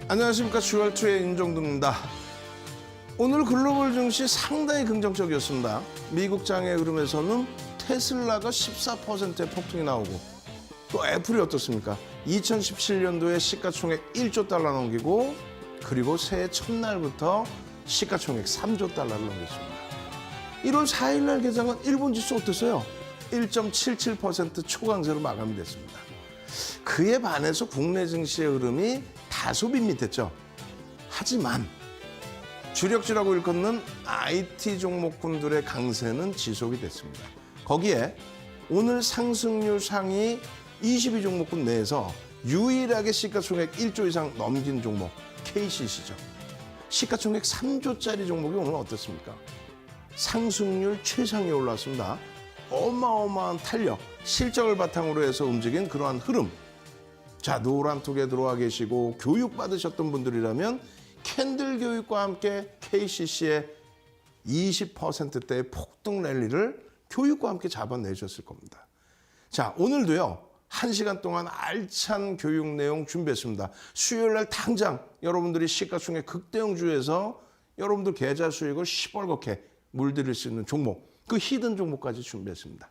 안녕하십니까. 주얼투의 윤정두입니다. 오늘 글로벌 증시 상당히 긍정적이었습니다. 미국 장의 흐름에서는 테슬라가 14%의 폭등이 나오고 또 애플이 어떻습니까? 2017년도에 시가총액 1조 달러 넘기고 그리고 새해 첫날부터 시가총액 3조 달러를 넘겼습니다. 1월 4일 날 개장한 일본 지수 어땠어요? 1.77% 초강세로 마감이 됐습니다. 그에 반해서 국내 증시의 흐름이 다소 밋밋했죠. 하지만 주력주라고 일컫는 IT 종목군들의 강세는 지속이 됐습니다. 거기에 오늘 상승률 상위 22종목군 내에서 유일하게 시가총액 1조 이상 넘긴 종목 KCC죠. 시가총액 3조짜리 종목이 오늘 어땠습니까? 상승률 최상위에 올랐습니다. 어마어마한 탄력, 실적을 바탕으로 해서 움직인 그러한 흐름. 자, 노란톡에 들어와 계시고 교육받으셨던 분들이라면 캔들 교육과 함께 KCC의 20%대의 폭등 랠리를 교육과 함께 잡아내셨을 겁니다. 자, 오늘도요. 1시간 동안 알찬 교육 내용 준비했습니다. 수요일 날 당장 여러분들이 시가총액 극대형주에서 여러분들 계좌 수익을 시뻘겋게 물들일 수 있는 종목, 그 히든 종목까지 준비했습니다.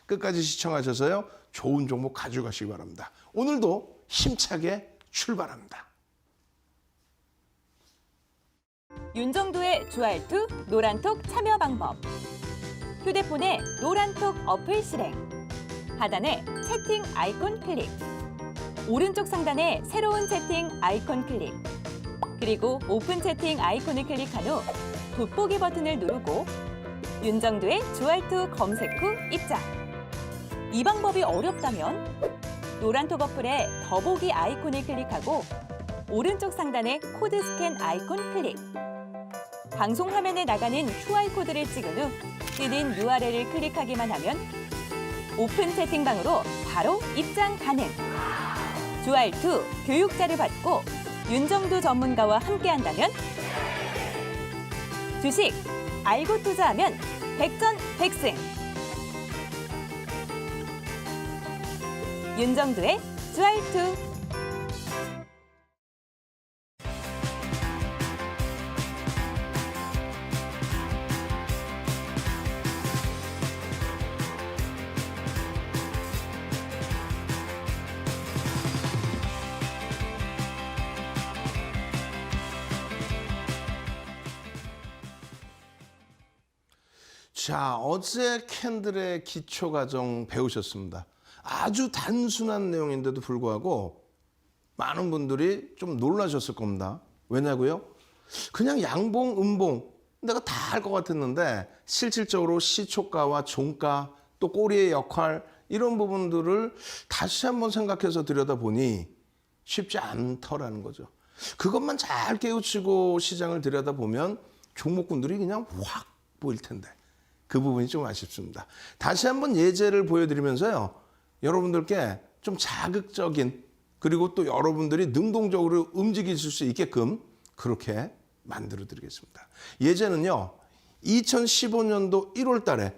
끝까지 시청하셔서요. 좋은 종목 가져가시기 바랍니다. 오늘도 힘차게 출발합니다. 윤정두의 주알투 노란톡 참여 방법. 휴대폰에 노란톡 어플 실행. 하단에 채팅 아이콘 클릭. 오른쪽 상단에 새로운 채팅 아이콘 클릭. 그리고 오픈 채팅 아이콘을 클릭한 후 돋보기 버튼을 누르고 윤정두의 주알투 검색 후 입장. 이 방법이 어렵다면 노란톡 어플에 더보기 아이콘을 클릭하고 오른쪽 상단에 코드 스캔 아이콘 클릭. 방송 화면에 나가는 QR코드를 찍은 후 뜨는 URL을 클릭하기만 하면 오픈 채팅방으로 바로 입장 가능. 주알투 교육자를 받고 윤정두 전문가와 함께한다면 주식 알고 투자하면 백전백승. 윤정두의 주알투. 자, 어제 캔들의 기초 과정 배우셨습니다. 아주 단순한 내용인데도 불구하고 많은 분들이 좀 놀라셨을 겁니다. 왜냐고요? 그냥 양봉, 음봉 내가 다 알 것 같았는데 실질적으로 시초가와 종가 또 꼬리의 역할 이런 부분들을 다시 한번 생각해서 들여다보니 쉽지 않더라는 거죠. 그것만 잘 깨우치고 시장을 들여다보면 종목군들이 그냥 확 보일 텐데 그 부분이 좀 아쉽습니다. 다시 한번 예제를 보여드리면서요. 여러분들께 좀 자극적인 그리고 또 여러분들이 능동적으로 움직이실 수 있게끔 그렇게 만들어드리겠습니다. 예제는요. 2015년도 1월 달에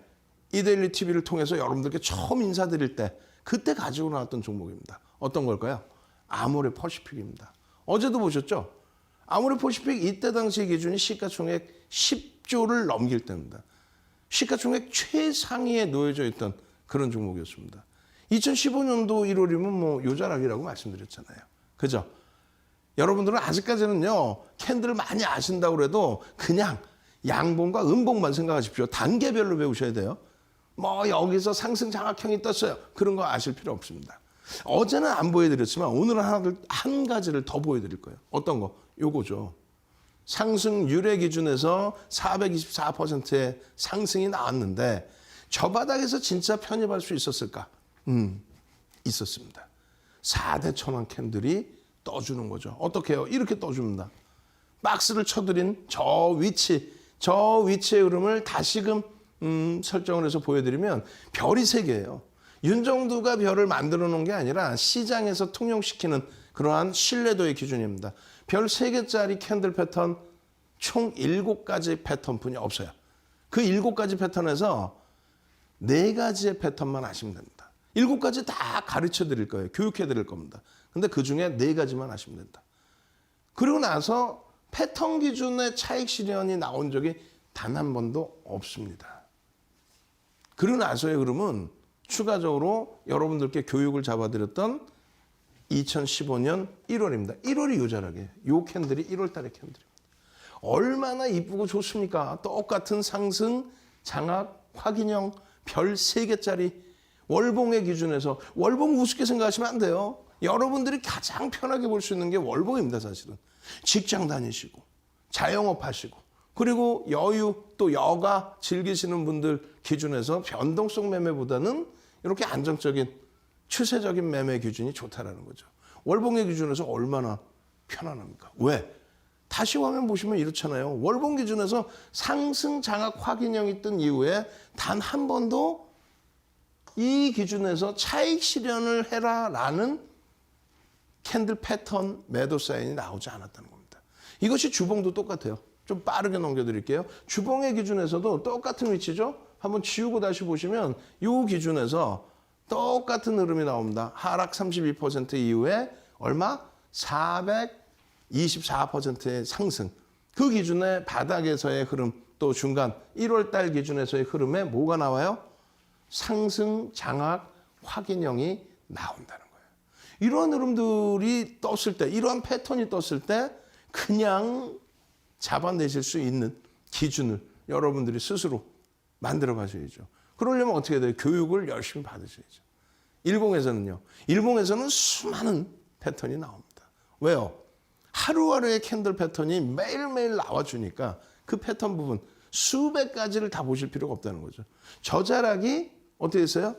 이데일리 TV를 통해서 여러분들께 처음 인사드릴 때 그때 가지고 나왔던 종목입니다. 어떤 걸까요? 아모레 퍼시픽입니다. 어제도 보셨죠? 아모레 퍼시픽 이때 당시 기준이 시가총액 10조를 넘길 때입니다. 시가총액 최상위에 놓여져 있던 그런 종목이었습니다. 2015년도 1월이면 뭐 요자락이라고 말씀드렸잖아요. 그죠? 여러분들은 아직까지는요, 캔들을 많이 아신다고 해도 그냥 양봉과 음봉만 생각하십시오. 단계별로 배우셔야 돼요. 뭐 여기서 상승 장악형이 떴어요. 그런 거 아실 필요 없습니다. 어제는 안 보여드렸지만 오늘은 한 가지를 더 보여드릴 거예요. 어떤 거? 요거죠. 상승률의 기준에서 424%의 상승이 나왔는데 저 바닥에서 진짜 편입할 수 있었을까? 있었습니다. 4대 천왕 캔들이 떠주는 거죠. 어떻게 해요? 이렇게 떠줍니다. 박스를 쳐드린 저 위치의 흐름을 다시금 설정을 해서 보여드리면 별이 3개예요. 윤정두가 별을 만들어 놓은 게 아니라 시장에서 통용시키는 그러한 신뢰도의 기준입니다. 별 3개짜리 캔들 패턴 총 7가지 패턴뿐이 없어요. 그 7가지 패턴에서 4가지의 패턴만 아시면 됩니다. 7가지 다 가르쳐 드릴 거예요. 교육해 드릴 겁니다. 근데 그 중에 4가지만 아시면 된다. 그리고 나서 패턴 기준의 차익 실현이 나온 적이 단 한 번도 없습니다. 그리고 나서의 흐름은 추가적으로 여러분들께 교육을 잡아드렸던 2015년 1월입니다. 1월이 요자락이에요. 요 캔들이 1월 달의 캔들입니다. 얼마나 이쁘고 좋습니까? 똑같은 상승, 장악, 확인형, 별 3개짜리 월봉의 기준에서 월봉 우습게 생각하시면 안 돼요. 여러분들이 가장 편하게 볼 수 있는 게 월봉입니다. 사실은. 직장 다니시고 자영업 하시고 그리고 여유 또 여가 즐기시는 분들 기준에서 변동성 매매보다는 이렇게 안정적인 추세적인 매매 기준이 좋다라는 거죠. 월봉의 기준에서 얼마나 편안합니까? 왜? 다시 화면 보시면 이렇잖아요. 월봉 기준에서 상승 장악 확인형이 뜬 이후에 단 한 번도 이 기준에서 차익 실현을 해라라는 캔들 패턴 매도 사인이 나오지 않았다는 겁니다. 이것이 주봉도 똑같아요. 좀 빠르게 넘겨드릴게요. 주봉의 기준에서도 똑같은 위치죠. 한번 지우고 다시 보시면 이 기준에서 똑같은 흐름이 나옵니다. 하락 32% 이후에 얼마? 424%의 상승. 그 기준의 바닥에서의 흐름, 또 중간 1월 달 기준에서의 흐름에 뭐가 나와요? 상승, 장악, 확인형이 나온다는 거예요. 이러한 흐름들이 떴을 때, 이러한 패턴이 떴을 때 그냥 잡아내실 수 있는 기준을 여러분들이 스스로 만들어 가셔야죠. 그러려면 어떻게 돼요? 교육을 열심히 받으셔야죠. 일봉에서는요. 일봉에서는 수많은 패턴이 나옵니다. 왜요? 하루하루의 캔들 패턴이 매일매일 나와주니까 그 패턴 부분 수백 가지를 다 보실 필요가 없다는 거죠. 저자락이 어떻게 했어요?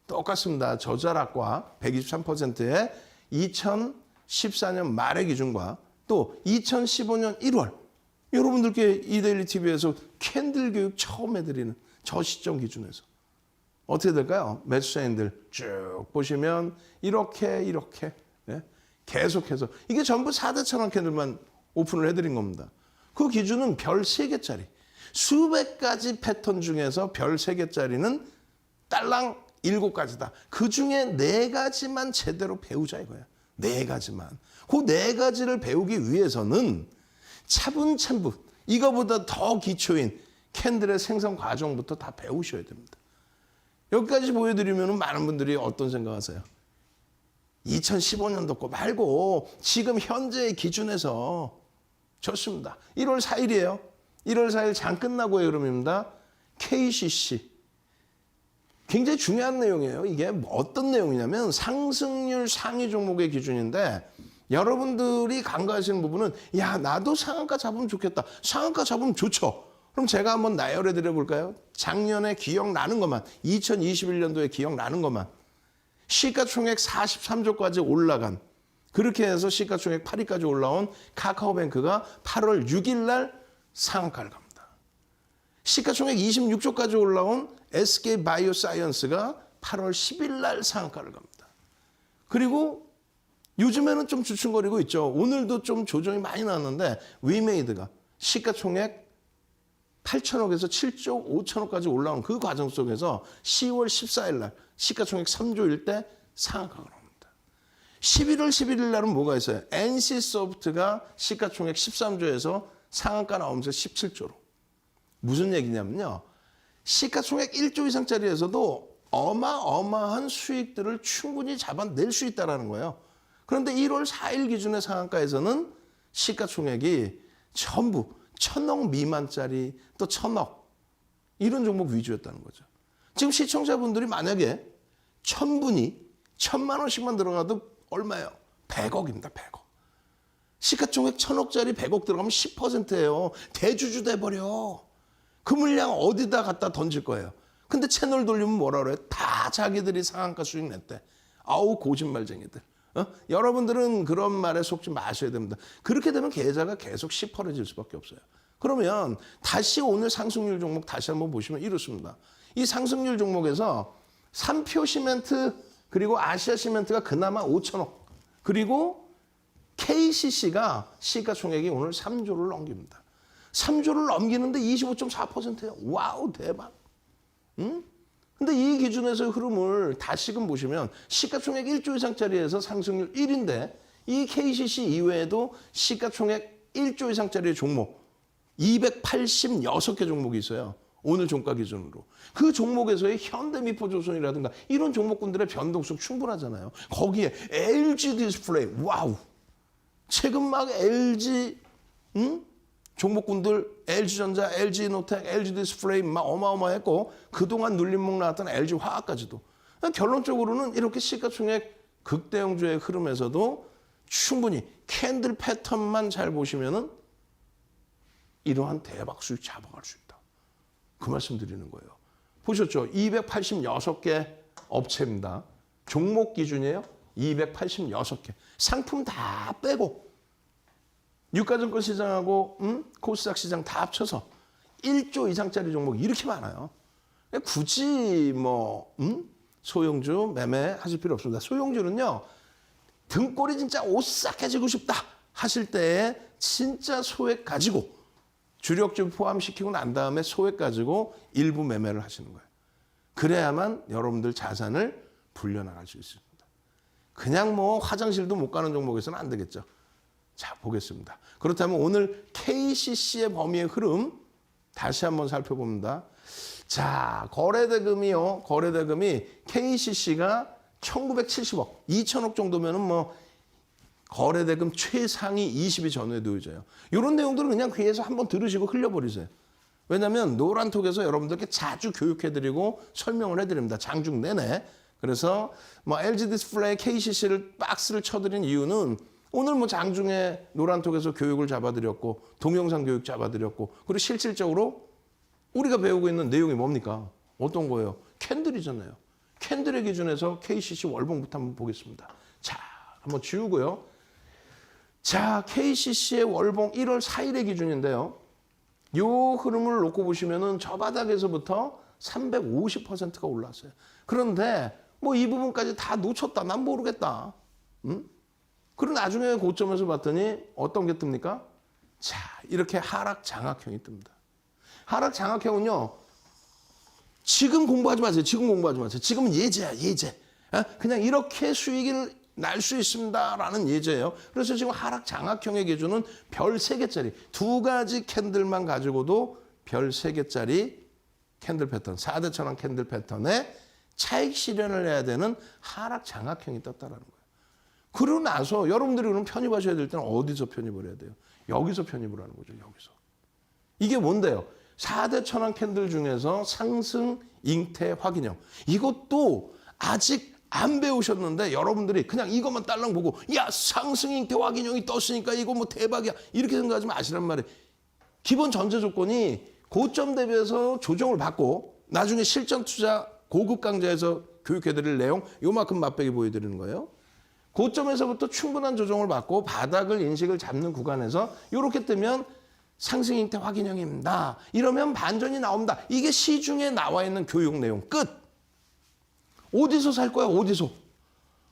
똑같습니다. 저자락과 123%의 2014년 말의 기준과 또 2015년 1월 여러분들께 이데일리 TV에서 캔들 교육 처음 해드리는 저 시점 기준에서 어떻게 될까요? 매수 사인들 쭉 보시면 이렇게 예? 계속해서 이게 전부 4대 천원 캔들만 오픈을 해드린 겁니다. 그 기준은 별 3개짜리 수백 가지 패턴 중에서 별 3개짜리는 딸랑 7가지다. 그중에 4가지만 제대로 배우자 이거야. 4가지만. 그 4가지를 배우기 위해서는 차분차분 이거보다 더 기초인 캔들의 생성 과정부터 다 배우셔야 됩니다. 여기까지 보여드리면 많은 분들이 어떤 생각하세요? 2015년도 거 말고 지금 현재의 기준에서 좋습니다. 1월 4일이에요. 1월 4일 장 끝나고의 흐름입니다. KCC. 굉장히 중요한 내용이에요. 이게 어떤 내용이냐면 상승률 상위 종목의 기준인데 여러분들이 간과하시는 부분은 야 나도 상한가 잡으면 좋겠다. 상한가 잡으면 좋죠. 그럼 제가 한번 나열해 드려 볼까요? 작년에 기억나는 것만 2021년도에 기억나는 것만 시가총액 43조까지 올라간 그렇게 해서 시가총액 8위까지 올라온 카카오뱅크가 8월 6일 날 상한가를 갑니다. 시가총액 26조까지 올라온 SK바이오사이언스가 8월 10일 날 상한가를 갑니다. 그리고 요즘에는 좀 주춤거리고 있죠. 오늘도 좀 조정이 많이 나왔는데 위메이드가 시가총액 8천억에서 7조 5천억까지 올라온 그 과정 속에서 10월 14일 날 시가총액 3조일 때 상한가가 나옵니다. 11월 11일 날은 뭐가 있어요? NC소프트가 시가총액 13조에서 상한가 나오면서 17조로. 무슨 얘기냐면요. 시가총액 1조 이상짜리에서도 어마어마한 수익들을 충분히 잡아낼 수 있다는 거예요. 그런데 1월 4일 기준의 상한가에서는 시가총액이 전부 1,000억 미만짜리 또 1,000억 이런 종목 위주였다는 거죠. 지금 시청자분들이 만약에 1,000분이 1,000만 원씩만 들어가도 얼마예요? 100억입니다. 100억. 시가총액 1,000억짜리 100억 들어가면 10%예요. 대주주 돼버려. 그 물량 어디다 갖다 던질 거예요. 근데 채널 돌리면 뭐라 그래요? 다 자기들이 상한가 수익 냈대. 아우 거짓말쟁이들. 여러분들은 그런 말에 속지 마셔야 됩니다. 그렇게 되면 계좌가 계속 시퍼러질 수밖에 없어요. 그러면 다시 오늘 상승률 종목 다시 한번 보시면 이렇습니다. 이 상승률 종목에서 삼표 시멘트 그리고 아시아 시멘트가 그나마 5천억 그리고 KCC가 시가총액이 오늘 3조를 넘깁니다. 3조를 넘기는데 25.4%예요. 와우 대박. 근데 이 기준에서의 흐름을 다시금 보시면 시가총액 1조 이상짜리에서 상승률 1인데 이 KCC 이외에도 시가총액 1조 이상짜리 종목 286개 종목이 있어요. 오늘 종가 기준으로. 그 종목에서의 현대미포조선이라든가 이런 종목군들의 변동성 충분하잖아요. 거기에 LG 디스플레이, 와우. 최근 막 LG 종목군들 LG전자, LG노텍, LG 디스플레이 막 어마어마했고 그동안 눌림목 나왔던 LG화학까지도. 결론적으로는 이렇게 시가총액 극대형주의 흐름에서도 충분히 캔들 패턴만 잘 보시면은 이러한 대박 수익 잡아갈 수 있다. 그 말씀 드리는 거예요. 보셨죠? 286개 업체입니다. 종목 기준이에요. 286개. 상품 다 빼고 유가증권 시장하고 코스닥 시장 다 합쳐서 1조 이상짜리 종목이 이렇게 많아요. 굳이 뭐 소형주 매매하실 필요 없습니다. 소형주는요. 등골이 진짜 오싹해지고 싶다 하실 때에 진짜 소액 가지고 주력주 포함시키고 난 다음에 소액 가지고 일부 매매를 하시는 거예요. 그래야만 여러분들 자산을 불려나갈 수 있습니다. 그냥 뭐 화장실도 못 가는 종목에서는 안 되겠죠. 자, 보겠습니다. 그렇다면 오늘 KCC의 범위의 흐름 다시 한번 살펴봅니다. 자, 거래대금이요. 거래대금이 KCC가 1970억, 2천억 정도면은 뭐 거래대금 최상위 20위 전후에 놓여져요. 이런 내용들은 그냥 귀에서 한번 들으시고 흘려버리세요. 왜냐하면 노란톡에서 여러분들께 자주 교육해드리고 설명을 해드립니다. 장중 내내. 그래서 뭐 LG 디스플레이 KCC를 박스를 쳐드린 이유는 오늘 뭐 장중에 노란톡에서 교육을 잡아드렸고 동영상 교육 잡아드렸고 그리고 실질적으로 우리가 배우고 있는 내용이 뭡니까? 어떤 거예요? 캔들이잖아요. 캔들의 기준에서 KCC 월봉부터 한번 보겠습니다. 자, 한번 지우고요. 자, KCC의 월봉 1월 4일의 기준인데요. 이 흐름을 놓고 보시면은 저 바닥에서부터 350%가 올랐어요. 그런데 뭐 이 부분까지 다 놓쳤다. 난 모르겠다. 그리고 나중에 고점에서 봤더니 어떤 게 뜹니까? 자, 이렇게 하락 장악형이 뜹니다. 하락 장악형은요. 지금 공부하지 마세요. 지금 공부하지 마세요. 지금은 예제야, 예제. 그냥 이렇게 수익을 날 수 있습니다라는 예제예요. 그래서 지금 하락 장악형의 기준은 별 3개짜리, 2가지 캔들만 가지고도 별 3개짜리 캔들 패턴, 4대 천왕 캔들 패턴에 차익 실현을 해야 되는 하락 장악형이 떴다라는 거예요. 그러고 나서 여러분들이 그럼 편입하셔야 될 때는 어디서 편입을 해야 돼요? 여기서 편입을 하는 거죠. 여기서. 이게 뭔데요? 4대 천왕 캔들 중에서 상승 잉태 확인형. 이것도 아직 안 배우셨는데 여러분들이 그냥 이것만 딸랑 보고 야 상승 잉태 확인형이 떴으니까 이거 뭐 대박이야 이렇게 생각하지 마시란 말이에요. 기본 전제 조건이 고점 대비해서 조정을 받고 나중에 실전 투자 고급 강좌에서 교육해드릴 내용 요만큼 맛보기 보여드리는 거예요. 고점에서부터 충분한 조정을 받고 바닥을 인식을 잡는 구간에서 이렇게 뜨면 상승 잉태 확인형입니다. 이러면 반전이 나옵니다. 이게 시중에 나와 있는 교육 내용 끝. 어디서 살 거야? 어디서?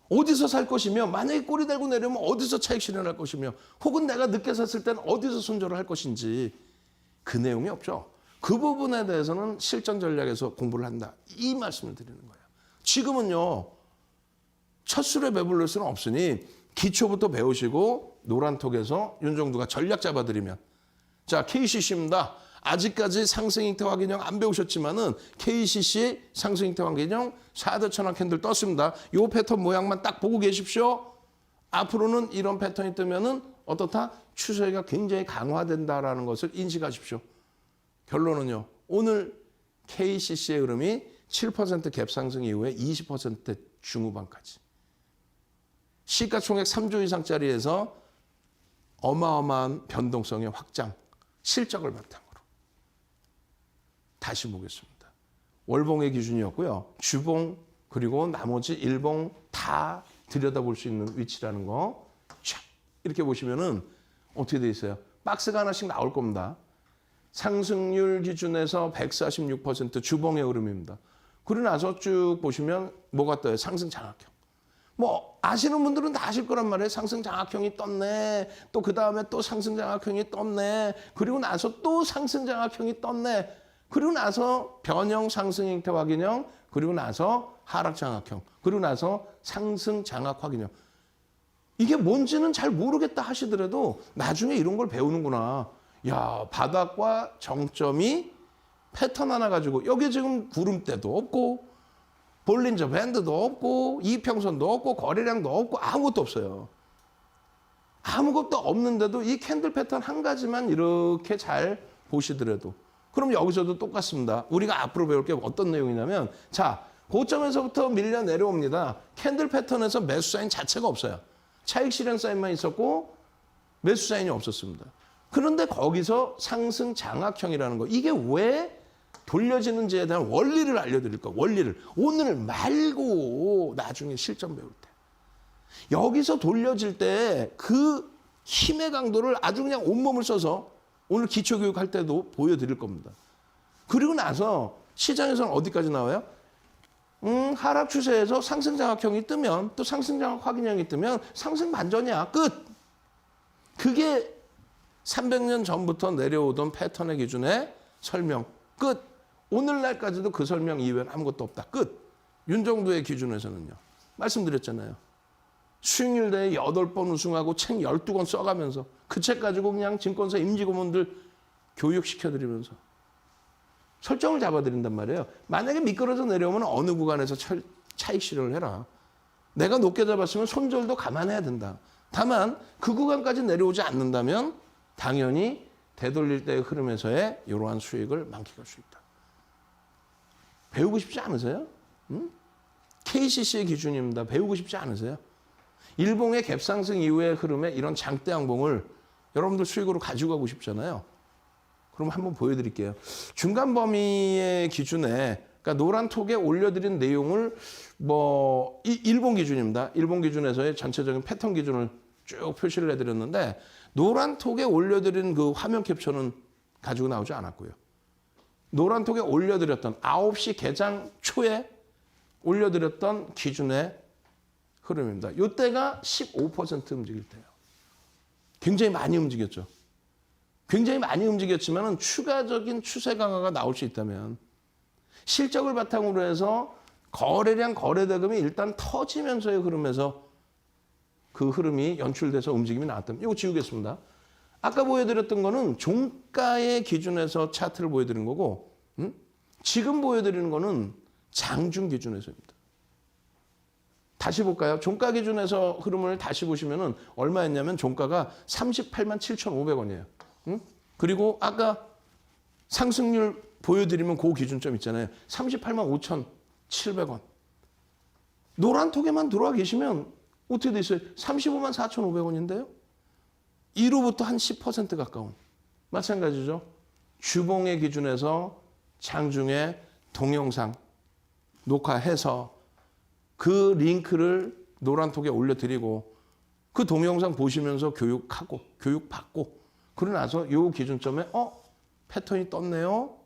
어디서 살 것이며 만약에 꼬리 달고 내려면 어디서 차익 실현할 것이며 혹은 내가 늦게 샀을 때는 어디서 손절을 할 것인지 그 내용이 없죠. 그 부분에 대해서는 실전 전략에서 공부를 한다. 이 말씀을 드리는 거예요. 지금은요. 첫 술에 배불릴 수는 없으니 기초부터 배우시고 노란톡에서 윤정두가 전략 잡아드리면 자 KCC입니다. 아직까지 상승 잉태 확인형 안 배우셨지만은 KCC 상승 잉태 확인형 4대 천왕 캔들 떴습니다. 요 패턴 모양만 딱 보고 계십시오. 앞으로는 이런 패턴이 뜨면은 어떻다? 추세가 굉장히 강화된다라는 것을 인식하십시오. 결론은요. 오늘 KCC의 흐름이 7% 갭 상승 이후에 20% 중후반까지. 시가총액 3조 이상짜리에서 어마어마한 변동성의 확장, 실적을 바탕으로. 다시 보겠습니다. 월봉의 기준이었고요. 주봉 그리고 나머지 일봉 다 들여다볼 수 있는 위치라는 거. 촥 이렇게 보시면은 어떻게 돼 있어요? 박스가 하나씩 나올 겁니다. 상승률 기준에서 146% 주봉의 흐름입니다. 그러고 나서 쭉 보시면 뭐가 떠요? 상승 장악형. 뭐 아시는 분들은 다 아실 거란 말이에요. 상승 장악형이 떴네. 또 그 다음에 또 상승 장악형이 떴네. 그리고 나서 또 상승 장악형이 떴네. 그리고 나서 변형 상승 잉태 확인형. 그리고 나서 하락 장악형. 그리고 나서 상승 장악 확인형. 이게 뭔지는 잘 모르겠다 하시더라도 나중에 이런 걸 배우는구나. 야, 바닥과 정점이 패턴 하나 가지고 여기 지금 구름대도 없고 볼린저 밴드도 없고 이평선도 없고 거래량도 없고 아무것도 없어요. 아무것도 없는데도 이 캔들 패턴 한 가지만 이렇게 잘 보시더라도 그럼 여기서도 똑같습니다. 우리가 앞으로 배울 게 어떤 내용이냐면 자, 고점에서부터 밀려 내려옵니다. 캔들 패턴에서 매수 사인 자체가 없어요. 차익 실현 사인만 있었고 매수 사인이 없었습니다. 그런데 거기서 상승 장악형이라는 거 이게 왜 돌려지는지에 대한 원리를 알려드릴 거예요. 원리를. 오늘 말고 나중에 실전 배울 때. 여기서 돌려질 때 그 힘의 강도를 아주 그냥 온몸을 써서 오늘 기초교육 할 때도 보여드릴 겁니다. 그리고 나서 시장에서는 어디까지 나와요? 하락 추세에서 상승 장악형이 뜨면 또 상승 장악 확인형이 뜨면 상승 반전이야. 끝. 그게 300년 전부터 내려오던 패턴의 기준의 설명. 끝. 오늘날까지도 그 설명 이외에는 아무것도 없다. 끝. 윤정도의 기준에서는요. 말씀드렸잖아요. 수익률 대회 8번 우승하고 책 12권 써가면서 그 책 가지고 그냥 증권사 임직원분들 교육시켜드리면서 설정을 잡아드린단 말이에요. 만약에 미끄러져 내려오면 어느 구간에서 차익 실현을 해라. 내가 높게 잡았으면 손절도 감안해야 된다. 다만 그 구간까지 내려오지 않는다면 당연히 되돌릴 때의 흐름에서의 이러한 수익을 만끽할 수 있다. 배우고 싶지 않으세요? KCC의 기준입니다. 배우고 싶지 않으세요? 일봉의 갭상승 이후의 흐름에 이런 장대 양봉을 여러분들 수익으로 가지고 가고 싶잖아요. 그럼 한번 보여드릴게요. 중간 범위의 기준에 그러니까 노란 톡에 올려드린 내용을 일본 기준입니다. 일본 기준에서의 전체적인 패턴 기준을 쭉 표시를 해드렸는데 노란 톡에 올려드린 그 화면 캡처는 가지고 나오지 않았고요. 노란 톡에 올려드렸던 9시 개장 초에 올려드렸던 기준의 흐름입니다. 이때가 15% 움직일 때예요. 굉장히 많이 움직였죠. 굉장히 많이 움직였지만 추가적인 추세 강화가 나올 수 있다면 실적을 바탕으로 해서 거래량, 거래대금이 일단 터지면서의 흐름에서 그 흐름이 연출돼서 움직임이 나왔다면 이거 지우겠습니다. 아까 보여드렸던 거는 종가의 기준에서 차트를 보여드린 거고 지금 보여드리는 거는 장중 기준에서입니다. 다시 볼까요? 종가 기준에서 흐름을 다시 보시면 얼마였냐면 종가가 38만 7,500원이에요. 그리고 아까 상승률 보여드리면 그 기준점 있잖아요. 38만 5,700원. 노란 톡에만 들어와 계시면 어떻게 돼 있어요? 35만 4,500원인데요. 1호부터 한 10% 가까운. 마찬가지죠. 주봉의 기준에서 장중에 동영상 녹화해서 그 링크를 노란톡에 올려드리고 그 동영상 보시면서 교육하고 교육받고 그러고 나서 이 기준점에 패턴이 떴네요.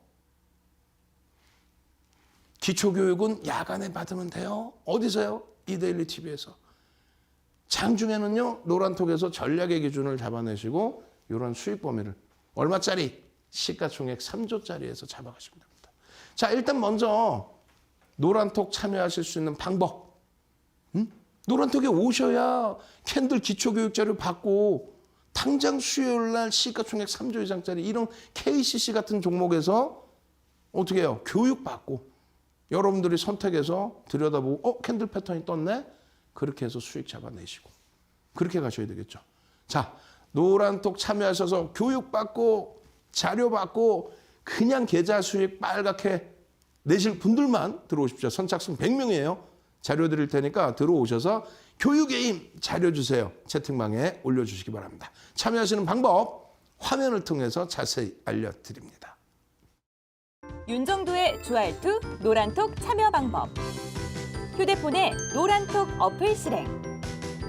기초교육은 야간에 받으면 돼요. 어디서요? 이데일리 TV에서. 장중에는요. 노란톡에서 전략의 기준을 잡아내시고 이런 수익 범위를 얼마짜리? 시가총액 3조짜리에서 잡아가시면 됩니다. 자, 일단 먼저 노란톡 참여하실 수 있는 방법. 노란톡에 오셔야 캔들 기초교육자를 받고 당장 수요일날 시가총액 3조 이상짜리 이런 KCC 같은 종목에서 어떻게 해요? 교육받고 여러분들이 선택해서 들여다보고 캔들 패턴이 떴네? 그렇게 해서 수익 잡아내시고 그렇게 가셔야 되겠죠. 자, 노란톡 참여하셔서 교육받고 자료받고 그냥 계좌 수익 빨갛게 내실 분들만 들어오십시오. 선착순 100명이에요. 자료 드릴 테니까 들어오셔서 교육의 힘 자료 주세요. 채팅방에 올려주시기 바랍니다. 참여하시는 방법 화면을 통해서 자세히 알려드립니다. 윤정도의 주알투 노란톡 참여 방법. 휴대폰에 노란톡 어플 실행.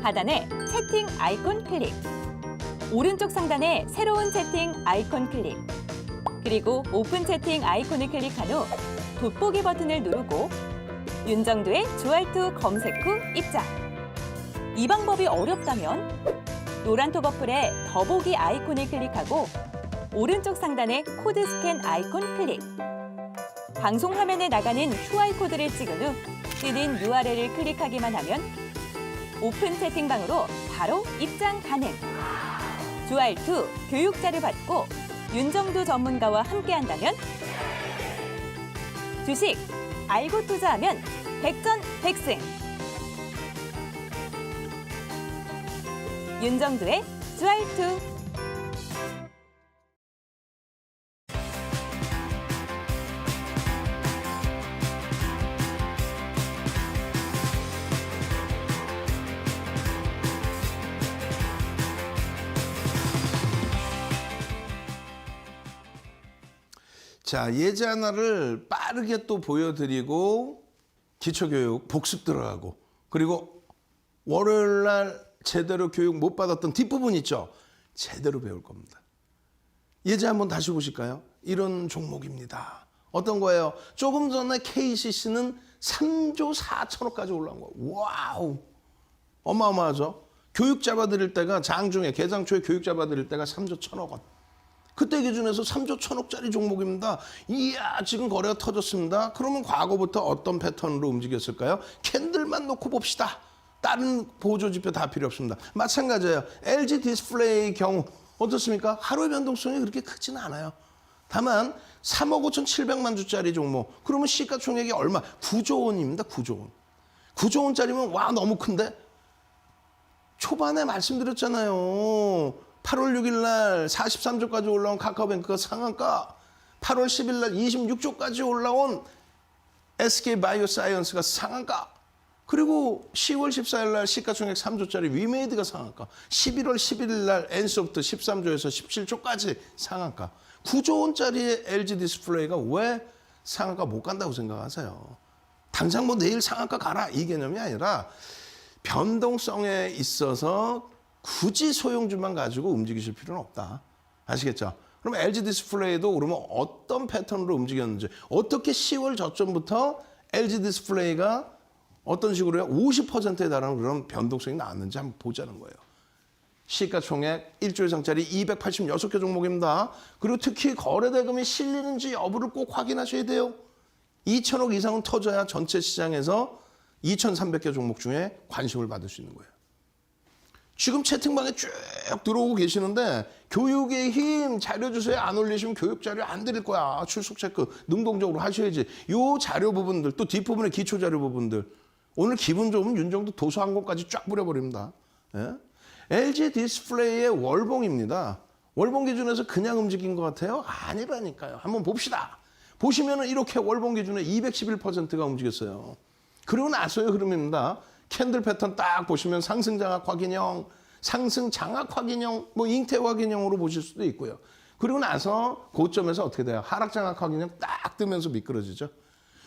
하단에 채팅 아이콘 클릭. 오른쪽 상단에 새로운 채팅 아이콘 클릭. 그리고 오픈 채팅 아이콘을 클릭한 후 돋보기 버튼을 누르고 윤정도의 주알투 검색 후 입장. 이 방법이 어렵다면 노란톡 어플의 더보기 아이콘을 클릭하고 오른쪽 상단에 코드 스캔 아이콘 클릭. 방송 화면에 나가는 QR코드를 찍은 후 뜨는 URL을 클릭하기만 하면 오픈 채팅방으로 바로 입장 가능. 주알2 교육 자료 받고 윤정두 전문가와 함께한다면 주식 알고 투자하면 백전백승. 윤정두의 주알2. 자, 예제 하나를 빠르게 또 보여드리고 기초교육 복습 들어가고 그리고 월요일 날 제대로 교육 못 받았던 뒷부분 있죠? 제대로 배울 겁니다. 예제 한번 다시 보실까요? 이런 종목입니다. 어떤 거예요? 조금 전에 KCC는 3조 4천억까지 올라온 거예요. 와우! 어마어마하죠? 교육 잡아드릴 때가 장중에 개장 초에 교육 잡아드릴 때가 3조 1천억 원. 그때 기준에서 3조 1천억짜리 종목입니다. 이야, 지금 거래가 터졌습니다. 그러면 과거부터 어떤 패턴으로 움직였을까요? 캔들만 놓고 봅시다. 다른 보조 지표 다 필요 없습니다. 마찬가지예요. LG 디스플레이 경우 어떻습니까? 하루의 변동성이 그렇게 크지는 않아요. 다만 3억 5,700만 주짜리 종목. 그러면 시가총액이 얼마? 9조 원입니다. 9조 원. 9조 원짜리면 와 너무 큰데? 초반에 말씀드렸잖아요. 8월 6일 날 43조까지 올라온 카카오뱅크가 상한가, 8월 10일 날 26조까지 올라온 SK바이오사이언스가 상한가, 그리고 10월 14일 날 시가총액 3조짜리 위메이드가 상한가, 11월 11일 날 엔소프트 13조에서 17조까지 상한가. 9조 원짜리의 LG 디스플레이가 왜 상한가 못 간다고 생각하세요? 당장 뭐 내일 상한가 가라 이 개념이 아니라 변동성에 있어서 굳이 소형주만 가지고 움직이실 필요는 없다. 아시겠죠? 그럼 LG 디스플레이도 그러면 어떤 패턴으로 움직였는지, 어떻게 10월 저점부터 LG 디스플레이가 어떤 식으로요? 50%에 달하는 그런 변동성이 나왔는지 한번 보자는 거예요. 시가총액 1조 이상짜리 286개 종목입니다. 그리고 특히 거래대금이 실리는지 여부를 꼭 확인하셔야 돼요. 2천억 이상은 터져야 전체 시장에서 2,300개 종목 중에 관심을 받을 수 있는 거예요. 지금 채팅방에 쭉 들어오고 계시는데 교육의 힘 자료 주세요. 안 올리시면 교육 자료 안 드릴 거야. 출석 체크 능동적으로 하셔야지. 요 자료 부분들 또 뒷부분의 기초 자료 부분들 오늘 기분 좋으면 윤정도 도서 한 권까지 쫙 뿌려버립니다. 예? LG 디스플레이의 월봉입니다. 월봉 기준에서 그냥 움직인 것 같아요? 아니라니까요. 한번 봅시다. 보시면은 이렇게 월봉 기준에 211%가 움직였어요. 그리고 나서의 흐름입니다. 캔들 패턴 딱 보시면 상승 장악 확인형, 상승 장악 확인형, 뭐 잉태 확인형으로 보실 수도 있고요. 그리고 나서 고점에서 어떻게 돼요? 하락 장악 확인형 딱 뜨면서 미끄러지죠.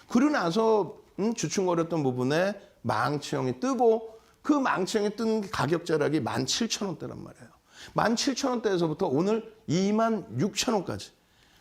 그리고 나서 주춤거렸던 부분에 망치형이 뜨고 그 망치형이 뜬 가격 자락이 17,000원대란 말이에요. 17,000원대에서부터 오늘 26,000원까지.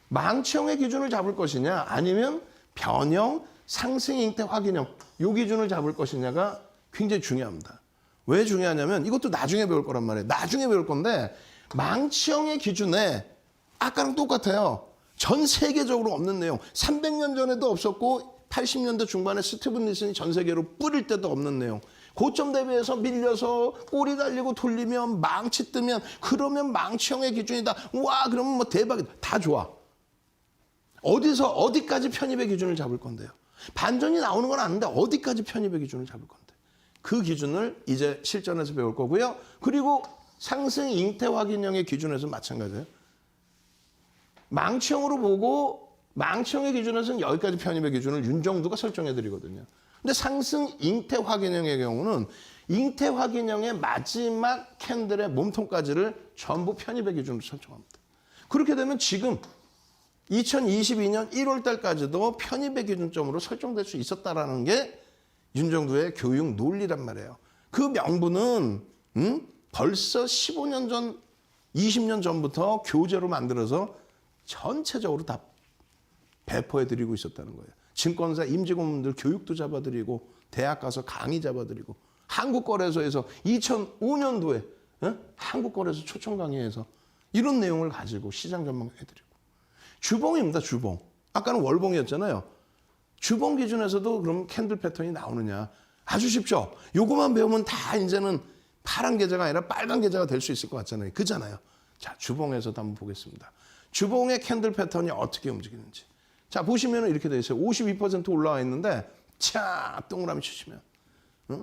망치형의 기준을 잡을 것이냐 아니면 변형, 상승 잉태 확인형 요 기준을 잡을 것이냐가 굉장히 중요합니다. 왜 중요하냐면 이것도 나중에 배울 거란 말이에요. 나중에 배울 건데 망치형의 기준에 아까랑 똑같아요. 전 세계적으로 없는 내용. 300년 전에도 없었고 80년대 중반에 스티븐 니슨이 전 세계로 뿌릴 때도 없는 내용. 고점 대비해서 밀려서 꼬리 달리고 돌리면 망치 뜨면 그러면 망치형의 기준이다. 와 그러면 뭐 대박이다. 다 좋아. 어디서 어디까지 편입의 기준을 잡을 건데요. 반전이 나오는 건 아는데 어디까지 편입의 기준을 잡을 건데. 그 기준을 이제 실전에서 배울 거고요. 그리고 상승 잉태 확인형의 기준에서 마찬가지예요. 망치형으로 보고 망치형의 기준에서는 여기까지 편입의 기준을 윤정두가 설정해 드리거든요. 근데 상승 잉태 확인형의 경우는 잉태 확인형의 마지막 캔들의 몸통까지를 전부 편입의 기준으로 설정합니다. 그렇게 되면 지금 2022년 1월 달까지도 편입의 기준점으로 설정될 수 있었다라는 게 윤정두의 교육 논리란 말이에요. 그 명분은 벌써 15년 전, 20년 전부터 교재로 만들어서 전체적으로 다 배포해드리고 있었다는 거예요. 증권사 임직원분들 교육도 잡아드리고 대학 가서 강의 잡아드리고 한국거래소에서 2005년도에 한국거래소 초청 강의에서 이런 내용을 가지고 시장 전망해드리고 주봉입니다. 주봉. 아까는 월봉이었잖아요. 주봉 기준에서도 그럼 캔들 패턴이 나오느냐. 아주 쉽죠. 요거만 배우면 다 이제는 파란 계좌가 아니라 빨간 계좌가 될 수 있을 것 같잖아요. 그잖아요. 자, 주봉에서도 한번 보겠습니다. 주봉의 캔들 패턴이 어떻게 움직이는지. 자, 보시면 이렇게 돼 있어요. 52% 올라와 있는데 차 동그라미 치시면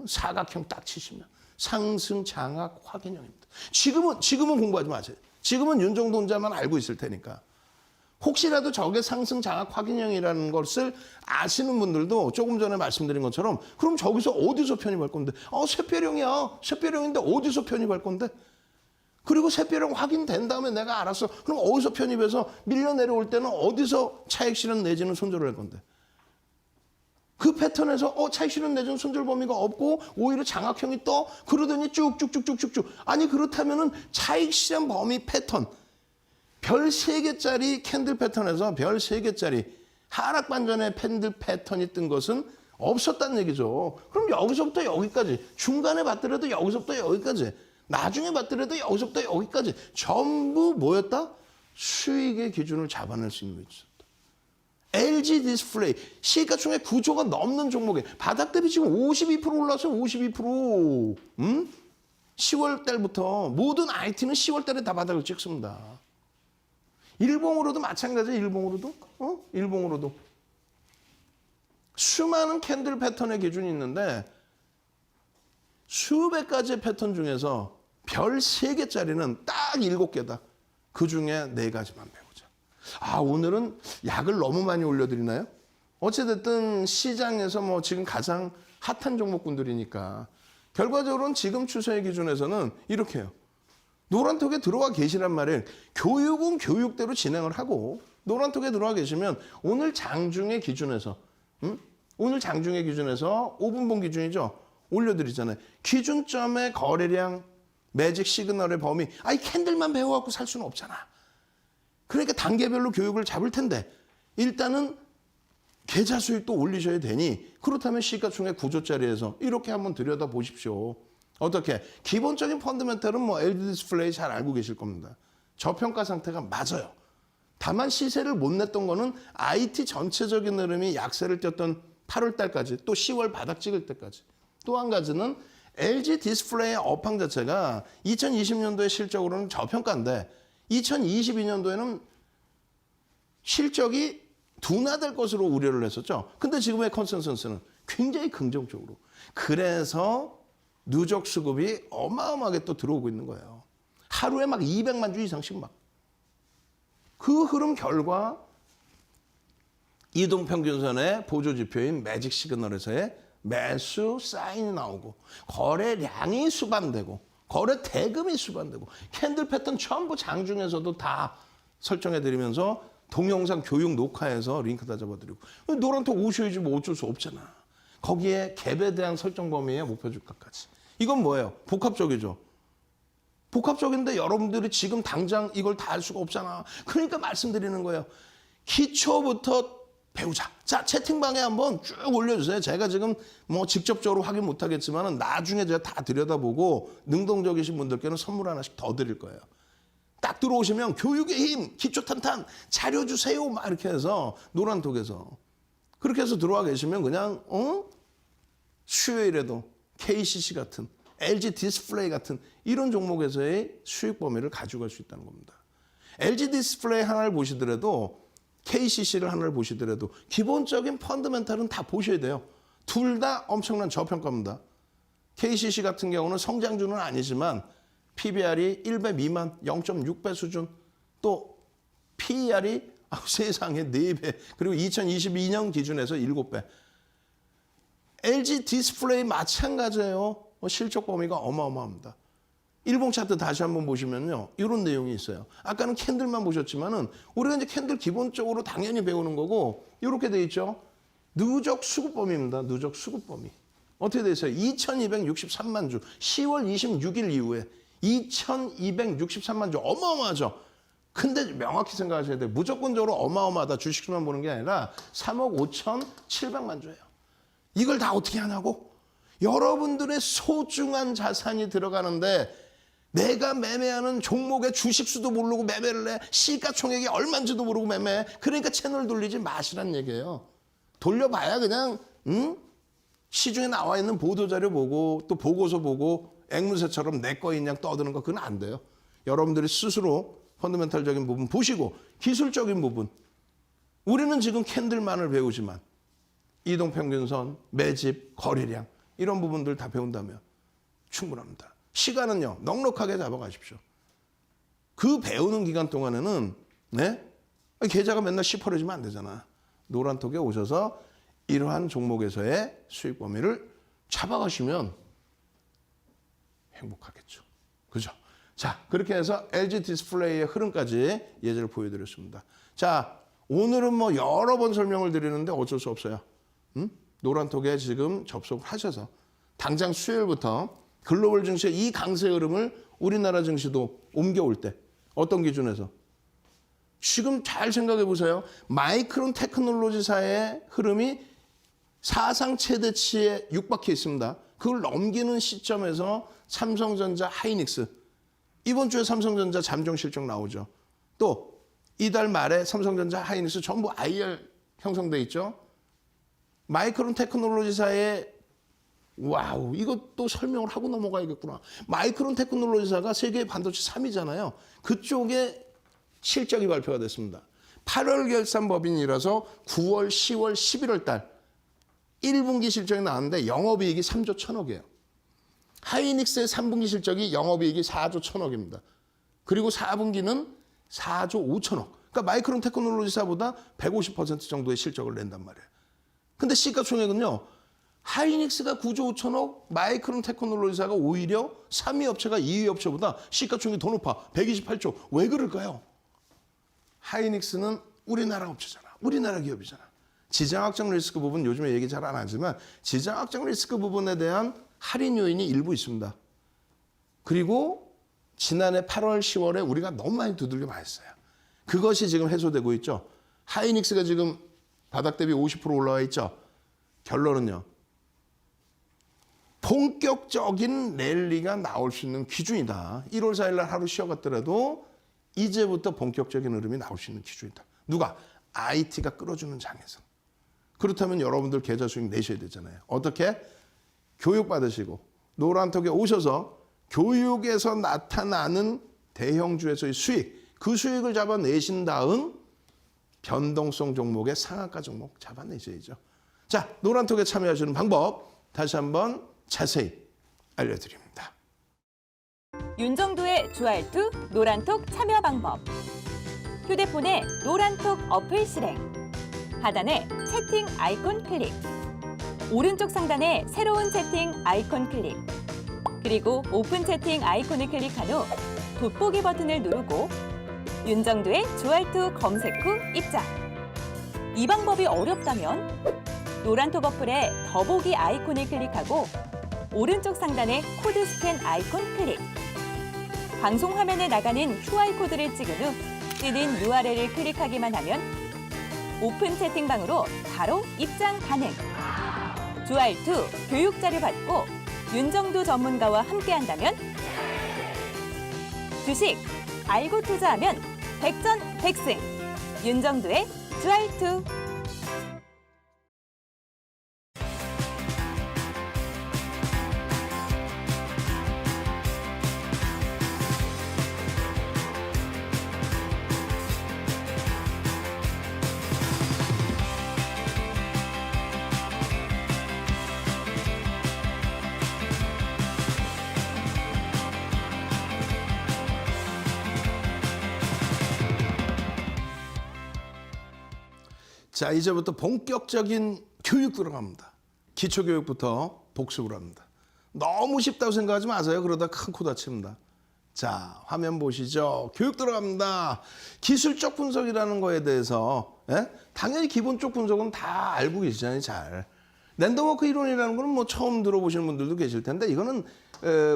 사각형 딱 치시면 상승 장악 확인형입니다. 지금은 공부하지 마세요. 지금은 윤정도 혼자만 알고 있을 테니까. 혹시라도 저게 상승 장악 확인형이라는 것을 아시는 분들도 조금 전에 말씀드린 것처럼 그럼 저기서 어디서 편입할 건데? 쇠배령이야. 쇠배령인데 어디서 편입할 건데? 그리고 쇠배령 확인된 다음에 내가 알았어. 그럼 어디서 편입해서 밀려 내려올 때는 어디서 차익 실현 내지는 손절을 할 건데? 그 패턴에서 차익 실현 내지는 손절 범위가 없고 오히려 장악형이 떠? 그러더니 쭉쭉쭉쭉쭉쭉. 아니 그렇다면은 차익 실현 범위 패턴 별 3개짜리 캔들 패턴에서 별 3개짜리 하락 반전의 캔들 패턴이 뜬 것은 없었다는 얘기죠. 그럼 여기서부터 여기까지 중간에 봤더라도 여기서부터 여기까지 나중에 봤더라도 여기서부터 여기까지 전부 뭐였다? 수익의 기준을 잡아낼 수 있는 거죠. LG 디스플레이 시가총액 9조가 넘는 종목에 바닥 대비 지금 52% 올라왔어요. 52%. 10월 달부터 모든 IT는 10월 달에 다 바닥을 찍습니다. 일봉으로도 마찬가지예요. 일봉으로도. 수많은 캔들 패턴의 기준이 있는데 수백 가지의 패턴 중에서 별 3개짜리는 딱 7개다. 그중에 4가지만 배우자. 오늘은 약을 너무 많이 올려드리나요? 어찌됐든 시장에서 지금 가장 핫한 종목군들이니까 결과적으로는 지금 추세의 기준에서는 이렇게 해요. 노란톡에 들어와 계시란 말이에요. 교육은 교육대로 진행을 하고 노란톡에 들어와 계시면 오늘 장중의 기준에서 오늘 장중의 기준에서 5분봉 기준이죠. 올려드리잖아요. 기준점의 거래량 매직 시그널의 범위 캔들만 배워갖고 살 수는 없잖아. 그러니까 단계별로 교육을 잡을 텐데 일단은 계좌 수익도 올리셔야 되니 그렇다면 시가총액 9조짜리에서 이렇게 한번 들여다보십시오. 어떻게? 기본적인 펀더멘털은 LG 디스플레이 잘 알고 계실 겁니다. 저평가 상태가 맞아요. 다만 시세를 못 냈던 거는 IT 전체적인 흐름이 약세를 띄었던 8월 달까지 또 10월 바닥 찍을 때까지. 또 한 가지는 LG 디스플레이의 업황 자체가 2020년도에 실적으로는 저평가인데 2022년도에는 실적이 둔화될 것으로 우려를 했었죠. 근데 지금의 컨센서스는 굉장히 긍정적으로. 그래서 누적 수급이 어마어마하게 또 들어오고 있는 거예요. 하루에 200만 주 이상씩 그 흐름 결과 이동평균선의 보조지표인 매직 시그널에서의 매수 사인이 나오고 거래량이 수반되고 거래 대금이 수반되고 캔들 패턴 전부 장중에서도 다 설정해드리면서 동영상 교육 녹화해서 링크 다 잡아드리고 노란톡 오셔야지 어쩔 수 없잖아. 거기에 갭에 대한 설정 범위의 목표 주가까지. 이건 뭐예요? 복합적이죠. 복합적인데 여러분들이 지금 당장 이걸 다 할 수가 없잖아. 그러니까 말씀드리는 거예요. 기초부터 배우자. 자, 채팅방에 한번 쭉 올려주세요. 제가 지금 직접적으로 확인 못하겠지만 나중에 제가 다 들여다보고 능동적이신 분들께는 선물 하나씩 더 드릴 거예요. 딱 들어오시면 교육의 힘, 기초 탄탄, 자료 주세요. 막 이렇게 해서 노란톡에서. 그렇게 해서 들어와 계시면 그냥 수요일에도 KCC 같은 LG 디스플레이 같은 이런 종목에서의 수익 범위를 가져갈 수 있다는 겁니다. LG 디스플레이 하나를 보시더라도 KCC를 하나를 보시더라도 기본적인 펀더멘탈은 다 보셔야 돼요. 둘 다 엄청난 저평가입니다. KCC 같은 경우는 성장주는 아니지만 PBR이 1배 미만 0.6배 수준 또 PER이 세상에 4배 그리고 2022년 기준에서 7배. LG 디스플레이 마찬가지예요. 실적 범위가 어마어마합니다. 일봉 차트 다시 한번 보시면요. 이런 내용이 있어요. 아까는 캔들만 보셨지만은 우리가 이제 캔들 기본적으로 당연히 배우는 거고 이렇게 돼 있죠. 누적 수급 범위입니다. 누적 수급 범위. 어떻게 돼 있어요? 2263만 주. 10월 26일 이후에 2263만 주. 어마어마하죠. 근데 명확히 생각하셔야 돼요. 무조건적으로 어마어마하다. 주식수만 보는 게 아니라 3억 5,700만 주예요. 이걸 다 어떻게 하냐고? 여러분들의 소중한 자산이 들어가는데 내가 매매하는 종목의 주식수도 모르고 매매를 해. 시가총액이 얼마인지도 모르고 매매해. 그러니까 채널 돌리지 마시란 얘기예요. 돌려봐야 그냥 시중에 나와 있는 보도자료 보고 또 보고서 보고 앵무새처럼 내 거인 양 떠드는 거 그건 안 돼요. 여러분들이 스스로 펀더멘탈적인 부분 보시고 기술적인 부분. 우리는 지금 캔들만을 배우지만 이동평균선, 매집, 거리량 이런 부분들 다 배운다면 충분합니다. 시간은요. 넉넉하게 잡아가십시오. 그 배우는 기간 동안에는 계좌가 맨날 시퍼러지면 안 되잖아. 노란톡에 오셔서 이러한 종목에서의 수익 범위를 잡아가시면 행복하겠죠. 그죠? 자, 그렇게 해서 LG 디스플레이의 흐름까지 예제를 보여드렸습니다. 자, 오늘은 뭐 여러 번 설명을 드리는데 어쩔 수 없어요. 노란톡에 지금 접속을 하셔서 당장 수요일부터 글로벌 증시의 이 강세 흐름을 우리나라 증시도 옮겨올 때 어떤 기준에서? 지금 잘 생각해 보세요. 마이크론 테크놀로지사의 흐름이 사상 최대치에 육박해 있습니다. 그걸 넘기는 시점에서 삼성전자, 하이닉스. 이번 주에 삼성전자 잠정 실적 나오죠. 또 이달 말에 삼성전자, 하이닉스 전부 IR 형성돼 있죠. 마이크론 테크놀로지사의 와우, 이것도 설명을 하고 넘어가야겠구나. 마이크론 테크놀로지사가 세계 반도체 3위잖아요. 그쪽에 실적이 발표가 됐습니다. 8월 결산 법인이라서 9월, 10월, 11월 달 1분기 실적이 나왔는데 영업이익이 3조 1천억이에요. 하이닉스의 3분기 실적이 영업이익이 4조 1천억입니다. 그리고 4분기는 4조 5천억. 그러니까 마이크론 테크놀로지사보다 150% 정도의 실적을 낸단 말이에요. 근데 시가총액은요. 하이닉스가 9조 5천억, 마이크론 테크놀로지사가 오히려 3위 업체가 2위 업체보다 시가총액이 더 높아. 128조. 왜 그럴까요? 하이닉스는 우리나라 업체잖아. 우리나라 기업이잖아. 지정학적 리스크 부분 요즘에 얘기 잘 안 하지만 지정학적 리스크 부분에 대한 할인 요인이 일부 있습니다. 그리고 지난해 8월, 10월에 우리가 너무 많이 두들겨 맞았어요. 그것이 지금 해소되고 있죠. 하이닉스가 지금 바닥 대비 50% 올라와 있죠. 결론은요. 본격적인 랠리가 나올 수 있는 기준이다. 1월 4일 날 하루 쉬어갔더라도 이제부터 본격적인 흐름이 나올 수 있는 기준이다. 누가? IT가 끌어주는 장에서. 그렇다면 여러분들 계좌 수익 내셔야 되잖아요. 어떻게? 교육받으시고 노란톡에 오셔서 교육에서 나타나는 대형주에서의 수익, 그 수익을 잡아내신 다음 변동성 종목의 상한가 종목 잡아내셔야죠. 자, 노란톡에 참여하시는 방법 다시 한번 자세히 알려드립니다. 윤정도의 주알투 노란톡 참여 방법. 휴대폰에 노란톡 어플 실행. 하단에 채팅 아이콘 클릭. 오른쪽 상단에 새로운 채팅 아이콘 클릭. 그리고 오픈 채팅 아이콘을 클릭한 후 돋보기 버튼을 누르고 윤정도의 주알투 검색 후 입장. 이 방법이 어렵다면 노란톡 어플에 더보기 아이콘을 클릭하고 오른쪽 상단에 코드 스캔 아이콘 클릭. 방송 화면에 나가는 QR코드를 찍은 후 뜨는 URL을 클릭하기만 하면 오픈 채팅방으로 바로 입장 가능. 주알투 교육 자료 받고 윤정도 전문가와 함께한다면 주식 알고 투자하면 백전백승. 윤정도의 주알투. 자, 이제부터 본격적인 교육 들어갑니다. 기초교육부터 복습을 합니다. 너무 쉽다고 생각하지 마세요. 그러다 큰 코 다칩니다. 자, 화면 보시죠. 교육 들어갑니다. 기술적 분석이라는 거에 대해서 당연히 기본적 분석은 다 알고 계시잖아요. 잘. 랜덤워크 이론이라는 거는 뭐 처음 들어보시는 분들도 계실 텐데 이거는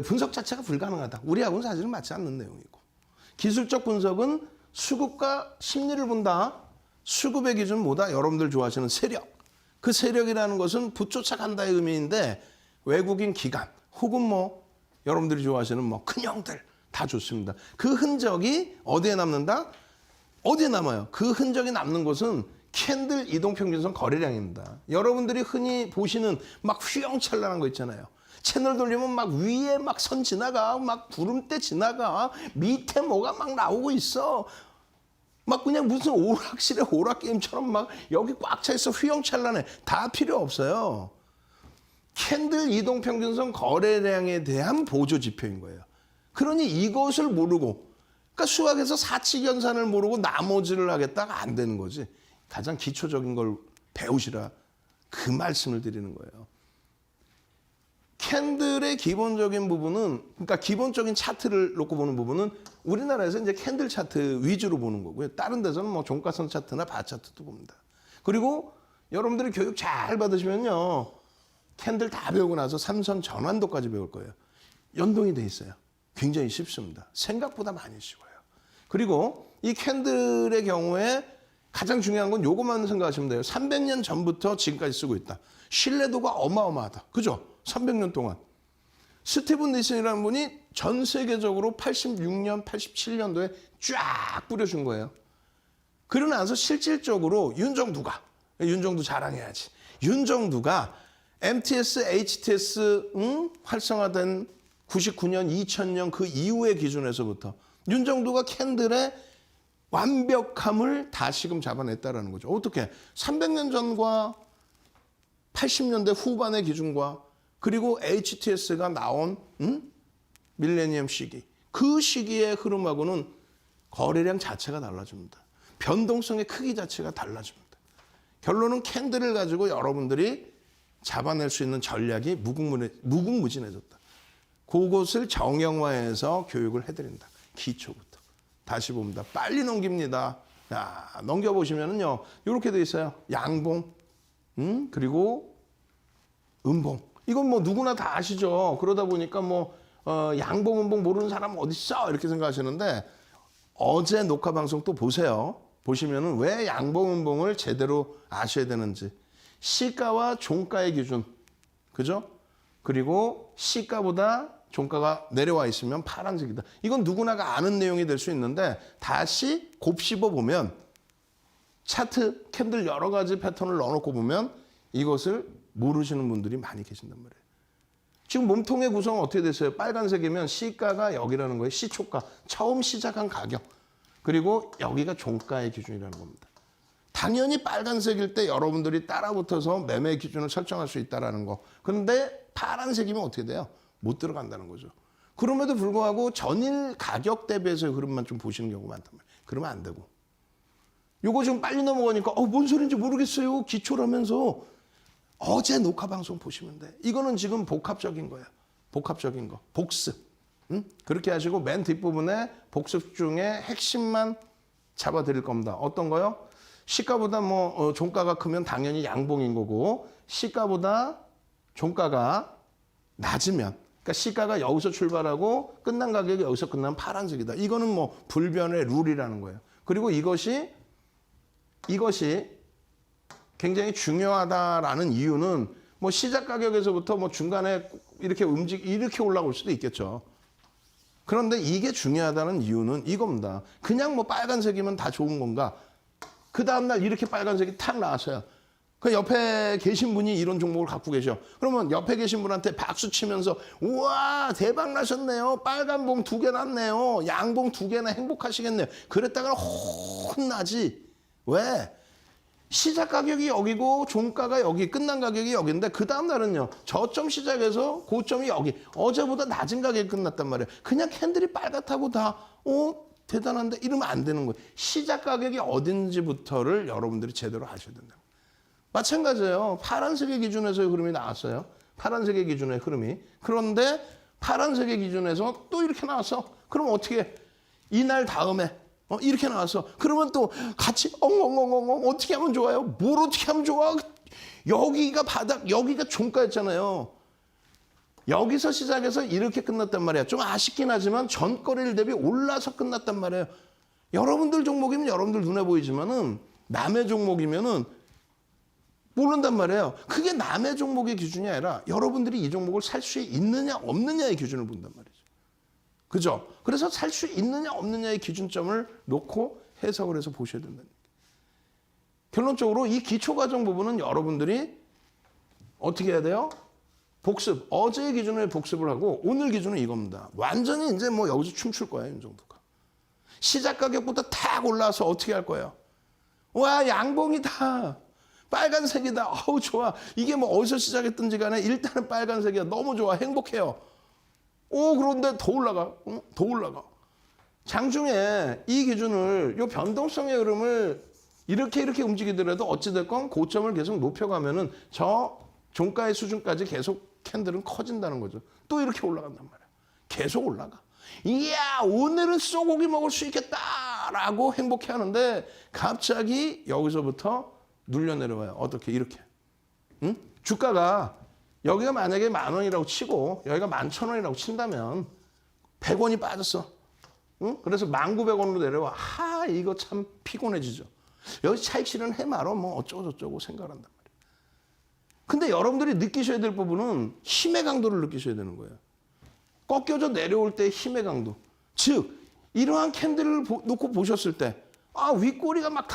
분석 자체가 불가능하다. 우리하고는 사실은 맞지 않는 내용이고. 기술적 분석은 수급과 심리를 본다. 수급의 기준 뭐다? 여러분들 좋아하시는 세력. 그 세력이라는 것은 붙쫓아간다의 의미인데 외국인 기관 혹은 뭐 여러분들이 좋아하시는 뭐 큰 형들 다 좋습니다. 그 흔적이 어디에 남는다? 어디에 남아요? 그 흔적이 남는 곳은 캔들 이동평균선 거래량입니다. 여러분들이 흔히 보시는 막 휘황찬란한 거 있잖아요. 채널 돌리면 막 위에 막 선 지나가, 막 구름대 지나가, 밑에 뭐가 막 나오고 있어. 막 그냥 무슨 오락실의 오락게임처럼 막 여기 꽉 차 있어. 휘황찬란해. 다 필요 없어요. 캔들 이동평균선 거래량에 대한 보조 지표인 거예요. 그러니 이것을 모르고, 그러니까 수학에서 사칙연산을 모르고 나머지를 하겠다가 안 되는 거지. 가장 기초적인 걸 배우시라. 그 말씀을 드리는 거예요. 캔들의 기본적인 부분은, 그러니까 기본적인 차트를 놓고 보는 부분은 우리나라에서 이제 캔들 차트 위주로 보는 거고요. 다른 데서는 뭐 종가선 차트나 바 차트도 봅니다. 그리고 여러분들이 교육 잘 받으시면요, 캔들 다 배우고 나서 삼선 전환도까지 배울 거예요. 연동이 돼 있어요. 굉장히 쉽습니다. 생각보다 많이 쉬워요. 그리고 이 캔들의 경우에 가장 중요한 건 요것만 생각하시면 돼요. 300년 전부터 지금까지 쓰고 있다. 신뢰도가 어마어마하다. 그죠? 300년 동안. 스티븐 니슨이라는 분이 전 세계적으로 86년, 87년도에 쫙 뿌려준 거예요. 그러고 나서 실질적으로 윤정두가 자랑해야지. 윤정두가 MTS, HTS 활성화된 99년, 2000년 그 이후의 기준에서부터 윤정두가 캔들의 완벽함을 다시금 잡아냈다라는 거죠. 어떻게? 300년 전과 80년대 후반의 기준과 그리고 HTS가 나온 밀레니엄 시기, 그 시기의 흐름하고는 거래량 자체가 달라집니다. 변동성의 크기 자체가 달라집니다. 결론은 캔들을 가지고 여러분들이 잡아낼 수 있는 전략이 무궁무진해졌다. 그것을 정형화해서 교육을 해드린다. 기초부터. 다시 봅니다. 빨리 넘깁니다. 야, 넘겨보시면은요, 이렇게 돼 있어요. 양봉, 그리고 음봉. 이건 뭐 누구나 다 아시죠. 그러다 보니까 뭐 양봉, 음봉 모르는 사람 어디 있어? 이렇게 생각하시는데 어제 녹화 방송 또 보세요. 보시면은 왜 양봉, 음봉을 제대로 아셔야 되는지. 시가와 종가의 기준, 그죠? 그리고 시가보다 종가가 내려와 있으면 파란색이다. 이건 누구나가 아는 내용이 될 수 있는데 다시 곱씹어 보면 차트, 캔들 여러 가지 패턴을 넣어놓고 보면 이것을 모르시는 분들이 많이 계신단 말이에요. 지금 몸통의 구성은 어떻게 됐어요? 빨간색이면 시가가 여기라는 거예요. 시초가, 처음 시작한 가격. 그리고 여기가 종가의 기준이라는 겁니다. 당연히 빨간색일 때 여러분들이 따라붙어서 매매 기준을 설정할 수 있다는 거. 그런데 파란색이면 어떻게 돼요? 못 들어간다는 거죠. 그럼에도 불구하고 전일 가격 대비해서 흐름만 좀 보시는 경우가 많단 말이에요. 그러면 안 되고. 요거 지금 빨리 넘어가니까 뭔 소리인지 모르겠어요. 기초라면서. 어제 녹화 방송 보시면 돼. 이거는 지금 복합적인 거예요. 복합적인 거. 복습. 그렇게 하시고 맨 뒷부분에 복습 중에 핵심만 잡아드릴 겁니다. 어떤 거요? 시가보다 종가가 크면 당연히 양봉인 거고, 시가보다 종가가 낮으면, 그러니까 시가가 여기서 출발하고 끝난 가격이 여기서 끝나면 파란색이다. 이거는 불변의 룰이라는 거예요. 그리고 이것이 굉장히 중요하다라는 이유는 시작 가격에서부터 중간에 이렇게 올라올 수도 있겠죠. 그런데 이게 중요하다는 이유는 이겁니다. 그냥 빨간색이면 다 좋은 건가? 그 다음날 이렇게 빨간색이 탁 나왔어요. 그 옆에 계신 분이 이런 종목을 갖고 계셔. 그러면 옆에 계신 분한테 박수 치면서 우와 대박 나셨네요. 빨간 봉 2개 났네요. 양봉 2개나 행복하시겠네요. 그랬다가 혼나지. 왜? 시작 가격이 여기고 종가가 여기, 끝난 가격이 여기인데 그 다음날은요. 저점 시작해서 고점이 여기. 어제보다 낮은 가격이 끝났단 말이에요. 그냥 캔들이 빨갛다고 다 대단한데 이러면 안 되는 거예요. 시작 가격이 어딘지부터를 여러분들이 제대로 아셔야 된다. 마찬가지예요. 파란색의 기준에서의 흐름이 나왔어요. 파란색의 기준의 흐름이. 그런데 파란색의 기준에서 또 이렇게 나왔어. 그럼 어떻게 이날 다음에 이렇게 나왔어. 그러면 또 같이 엉엉엉엉 어떻게 하면 좋아요? 뭘 어떻게 하면 좋아? 여기가 바닥, 여기가 종가였잖아요. 여기서 시작해서 이렇게 끝났단 말이야. 좀 아쉽긴 하지만 전거래일 대비 올라서 끝났단 말이에요. 여러분들 종목이면 여러분들 눈에 보이지만은 남의 종목이면은 모른단 말이에요. 그게 남의 종목의 기준이 아니라 여러분들이 이 종목을 살 수 있느냐 없느냐의 기준을 본단 말이죠. 그죠? 그래서 살 수 있느냐 없느냐의 기준점을 놓고 해석을 해서 보셔야 된다는 얘기예요. 결론적으로 이 기초과정 부분은 여러분들이 어떻게 해야 돼요? 복습, 어제의 기준으로 복습을 하고 오늘 기준은 이겁니다. 완전히 이제 뭐 여기서 춤출 거예요, 윤정도가. 시작 가격부터 탁 올라와서 어떻게 할 거예요? 와, 양봉이다. 빨간색이다. 어우, 좋아. 이게 뭐 어디서 시작했든지 간에 일단은 빨간색이야. 너무 좋아. 행복해요. 오, 그런데 더 올라가. 응? 더 올라가. 장중에 이 기준을, 요 변동성의 흐름을 이렇게 움직이더라도 어찌됐건 고점을 계속 높여가면은 저 종가의 수준까지 계속 캔들은 커진다는 거죠. 또 이렇게 올라간단 말이야. 계속 올라가. 이야, 오늘은 쏘고기 먹을 수 있겠다라고 행복해 하는데 갑자기 여기서부터 눌려 내려와요. 어떻게? 이렇게. 응? 주가가 여기가 만약에 10,000원이라고 치고 여기가 11,000원이라고 친다면 100원이 빠졌어. 응? 그래서 1,900원으로 내려와. 이거 참 피곤해지죠. 여기 차익 실현 해 말어. 뭐 어쩌고저쩌고 생각한단 말이에요. 근데 여러분들이 느끼셔야 될 부분은 힘의 강도를 느끼셔야 되는 거예요. 꺾여져 내려올 때 힘의 강도. 즉, 이러한 캔들을 놓고 보셨을 때, 윗꼬리가 막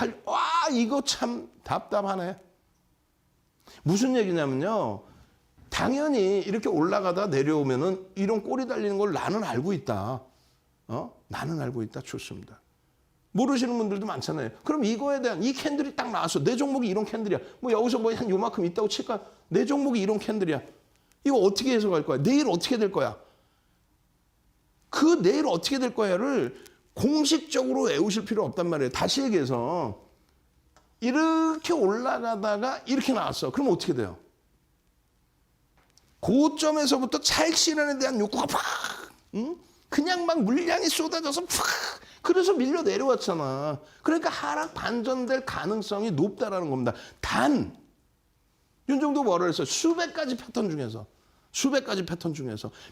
이거 참 답답하네. 무슨 얘기냐면요. 당연히 이렇게 올라가다 내려오면은 이런 꼬리 달리는 걸 나는 알고 있다. 나는 알고 있다. 좋습니다. 모르시는 분들도 많잖아요. 그럼 이거에 대한 이 캔들이 딱 나왔어. 내 종목이 이런 캔들이야. 뭐 여기서 뭐 한 요만큼 있다고 칠까? 내 종목이 이런 캔들이야. 이거 어떻게 해석할 거야? 내일 어떻게 될 거야? 그 내일 어떻게 될 거야를 공식적으로 외우실 필요 없단 말이에요. 다시 얘기해서 이렇게 올라가다가 이렇게 나왔어. 그럼 어떻게 돼요? 고점에서부터 차익 실현에 대한 욕구가 팍! 그냥 막 물량이 쏟아져서 팍! 그래서 밀려 내려왔잖아. 그러니까 하락 반전될 가능성이 높다라는 겁니다. 단 윤정도 뭐라 그랬어요? 수백 가지 패턴 중에서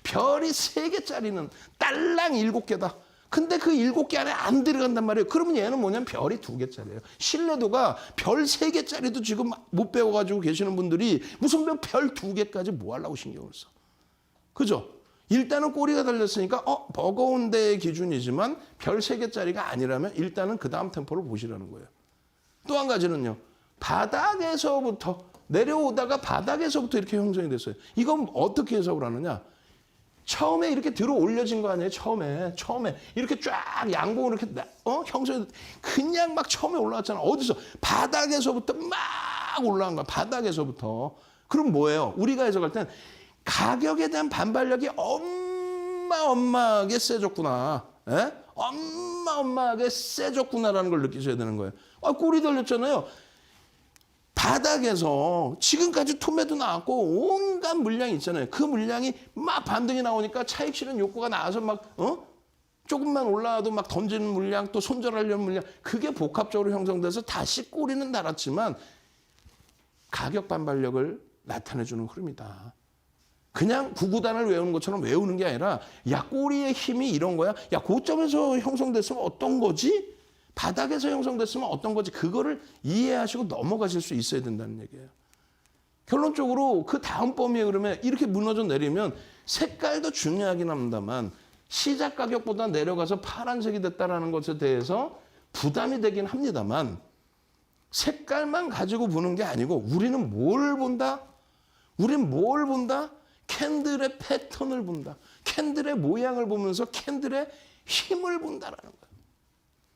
별이 3개짜리는 딸랑 7개다. 근데 그 7개 안에 안 들어간단 말이에요. 그러면 얘는 뭐냐면 별이 2개짜리예요. 신뢰도가 별 3개짜리도 지금 못 배워가지고 계시는 분들이 무슨 별 2개까지 뭐 하려고 신경을 써. 그죠? 일단은 꼬리가 달렸으니까 버거운 데의 기준이지만 별 3개짜리가 아니라면 일단은 그 다음 템포를 보시라는 거예요. 또 한 가지는요. 바닥에서부터 내려오다가 바닥에서부터 이렇게 형성이 됐어요. 이건 어떻게 해석을 하느냐. 처음에 이렇게 들어 올려진 거 아니에요? 처음에 이렇게 쫙 양봉으로 이렇게 형성이 그냥 막 처음에 올라왔잖아. 어디서? 바닥에서부터 막 올라간 거야. 바닥에서부터. 그럼 뭐예요? 우리가 해석할 땐 가격에 대한 반발력이 어마어마하게 세졌구나. 예? 어마어마하게 세졌구나라는 걸 느끼셔야 되는 거예요. 꼬리 달렸잖아요. 바닥에서 지금까지 투매도 나왔고 온갖 물량이 있잖아요. 그 물량이 막 반등이 나오니까 차익 실현 욕구가 나와서 막 조금만 올라와도 막 던지는 물량, 또 손절하려는 물량, 그게 복합적으로 형성돼서 다시 꼬리는 달았지만 가격 반발력을 나타내주는 흐름이다. 그냥 구구단을 외우는 것처럼 외우는 게 아니라 야, 꼬리의 힘이 이런 거야. 야, 고점에서 형성됐으면 어떤 거지? 바닥에서 형성됐으면 어떤 거지? 그거를 이해하시고 넘어가실 수 있어야 된다는 얘기예요. 결론적으로 그 다음 범위에 그러면 이렇게 무너져 내리면 색깔도 중요하긴 합니다만 시작 가격보다 내려가서 파란색이 됐다는 것에 대해서 부담이 되긴 합니다만 색깔만 가지고 보는 게 아니고 우리는 뭘 본다? 캔들의 패턴을 본다. 캔들의 모양을 보면서 캔들의 힘을 본다라는 거예요.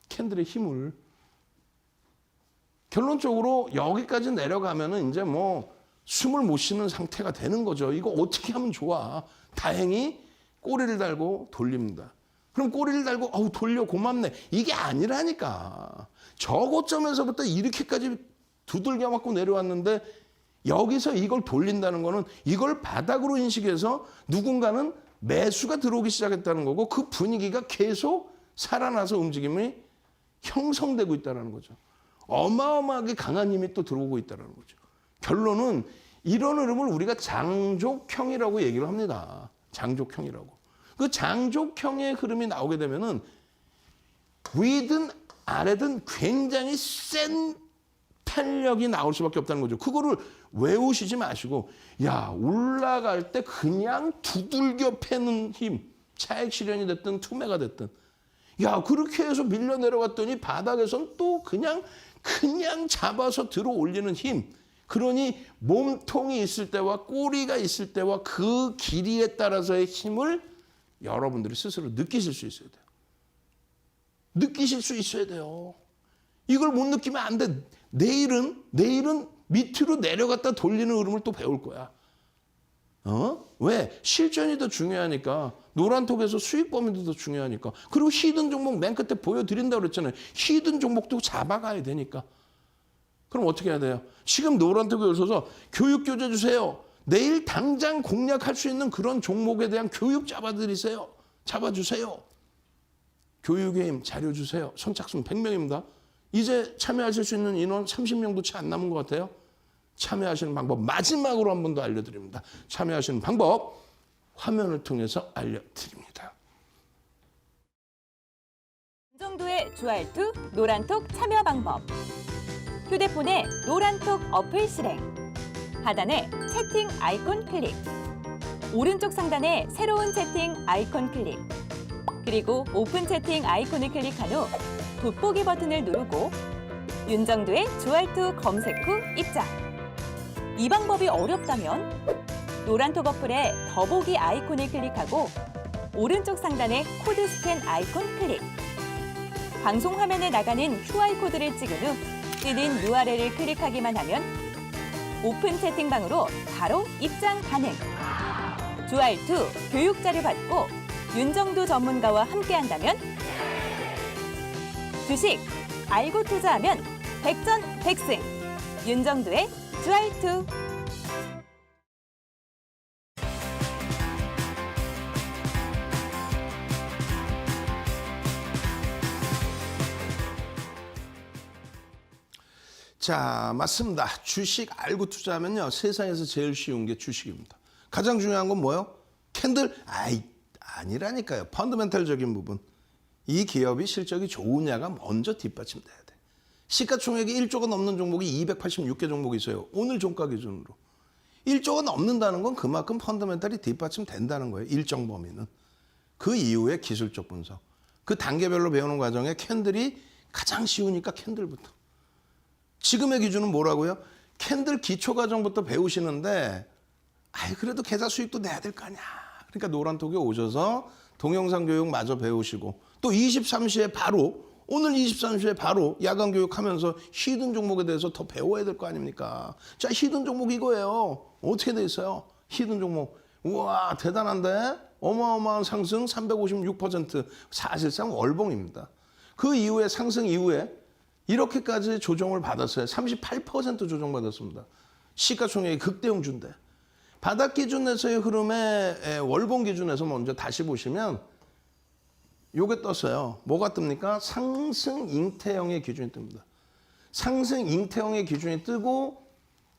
캔들의 힘을. 결론적으로 여기까지 내려가면은 이제 뭐 숨을 못 쉬는 상태가 되는 거죠. 이거 어떻게 하면 좋아? 다행히 꼬리를 달고 돌립니다. 그럼 꼬리를 달고 돌려 고맙네. 이게 아니라니까. 저고점에서부터 이렇게까지 두들겨 맞고 내려왔는데 여기서 이걸 돌린다는 거는 이걸 바닥으로 인식해서 누군가는 매수가 들어오기 시작했다는 거고 그 분위기가 계속 살아나서 움직임이 형성되고 있다는 거죠. 어마어마하게 강한 힘이 또 들어오고 있다는 거죠. 결론은 이런 흐름을 우리가 장족형이라고 얘기를 합니다. 장족형이라고. 그 장족형의 흐름이 나오게 되면은 위든 아래든 굉장히 센 탄력이 나올 수밖에 없다는 거죠. 그거를 외우시지 마시고 야, 올라갈 때 그냥 두들겨 패는 힘, 차익 실현이 됐든 투매가 됐든 야, 그렇게 해서 밀려 내려갔더니 바닥에선 또 그냥 잡아서 들어 올리는 힘, 그러니 몸통이 있을 때와 꼬리가 있을 때와 그 길이에 따라서의 힘을 여러분들이 스스로 느끼실 수 있어야 돼요. 느끼실 수 있어야 돼요. 이걸 못 느끼면 안 돼. 내일은 밑으로 내려갔다 돌리는 흐름을 또 배울 거야. 왜? 실전이 더 중요하니까. 노란톡에서 수익 범위도 더 중요하니까. 그리고 히든 종목 맨 끝에 보여드린다고 그랬잖아요. 히든 종목도 잡아가야 되니까. 그럼 어떻게 해야 돼요? 지금 노란톡에 오셔서 교육 교재 주세요. 내일 당장 공략할 수 있는 그런 종목에 대한 교육 잡아주세요. 교육의 힘 자료 주세요. 선착순 100명입니다. 이제 참여하실 수 있는 인원 30명도 채 안 남은 것 같아요. 참여하시는 방법 마지막으로 한 번 더 알려드립니다. 참여하시는 방법 화면을 통해서 알려드립니다. 윤정도의 주알투 노란톡 참여 방법. 휴대폰에 노란톡 어플 실행. 하단에 채팅 아이콘 클릭. 오른쪽 상단에 새로운 채팅 아이콘 클릭. 그리고 오픈 채팅 아이콘을 클릭한 후 돋보기 버튼을 누르고 윤정도의 주알투 검색 후 입장. 이 방법이 어렵다면 노란톡 어플에 더보기 아이콘을 클릭하고 오른쪽 상단에 코드 스캔 아이콘 클릭. 방송 화면에 나가는 QR코드를 찍은 후 뜨는 URL을 클릭하기만 하면 오픈 채팅방으로 바로 입장 가능. 주알투 교육 자료 받고 윤정도 전문가와 함께한다면 주식 알고 투자하면 백전백승. 윤정도의 주알투. 자, 맞습니다. 주식 알고 투자하면요. 세상에서 제일 쉬운 게 주식입니다. 가장 중요한 건 뭐예요? 캔들? 아니라니까요. 펀더멘탈적인 부분. 이 기업이 실적이 좋으냐가 먼저 뒷받침돼야 돼. 시가총액이 1조가 넘는 종목이 286개 종목이 있어요. 오늘 종가 기준으로. 1조가 넘는다는 건 그만큼 펀더멘탈이 뒷받침된다는 거예요. 일정 범위는. 그 이후에 기술적 분석. 그 단계별로 배우는 과정에 캔들이 가장 쉬우니까 캔들부터. 지금의 기준은 뭐라고요? 캔들 기초 과정부터 배우시는데 그래도 계좌 수익도 내야 될 거 아니야. 그러니까 노란톡에 오셔서 동영상 교육 마저 배우시고 또 23시에 바로 오늘 23시에 바로 야간 교육하면서 히든 종목에 대해서 더 배워야 될 거 아닙니까? 자, 히든 종목 이거예요. 어떻게 돼 있어요? 히든 종목. 우와, 대단한데? 어마어마한 상승 356%. 사실상 월봉입니다. 그 이후에 상승 이후에 이렇게까지 조정을 받았어요. 38% 조정받았습니다. 시가총액이 극대형주인데. 바닥 기준에서의 흐름에 월봉 기준에서 먼저 다시 보시면 요게 떴어요. 뭐가 뜹니까? 상승 잉태형의 기준이 뜹니다. 상승 잉태형의 기준이 뜨고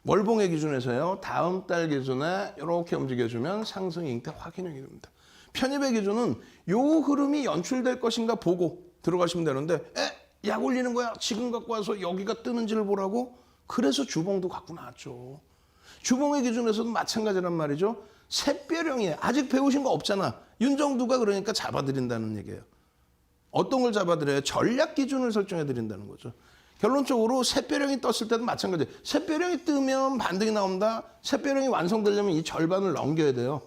월봉의 기준에서요. 다음 달 기준에 이렇게 움직여주면 상승 잉태 확인형이 됩니다. 편입의 기준은 요 흐름이 연출될 것인가 보고 들어가시면 되는데 약 올리는 거야. 지금 갖고 와서 여기가 뜨는지를 보라고? 그래서 주봉도 갖고 나왔죠. 주봉의 기준에서도 마찬가지란 말이죠. 샛별형이에요. 아직 배우신 거 없잖아. 윤정두가 그러니까 잡아드린다는 얘기예요. 어떤 걸 잡아드려요? 전략 기준을 설정해드린다는 거죠. 결론적으로 샛별형이 떴을 때도 마찬가지예요. 샛별형이 뜨면 반등이 나온다. 샛별형이 완성되려면 이 절반을 넘겨야 돼요.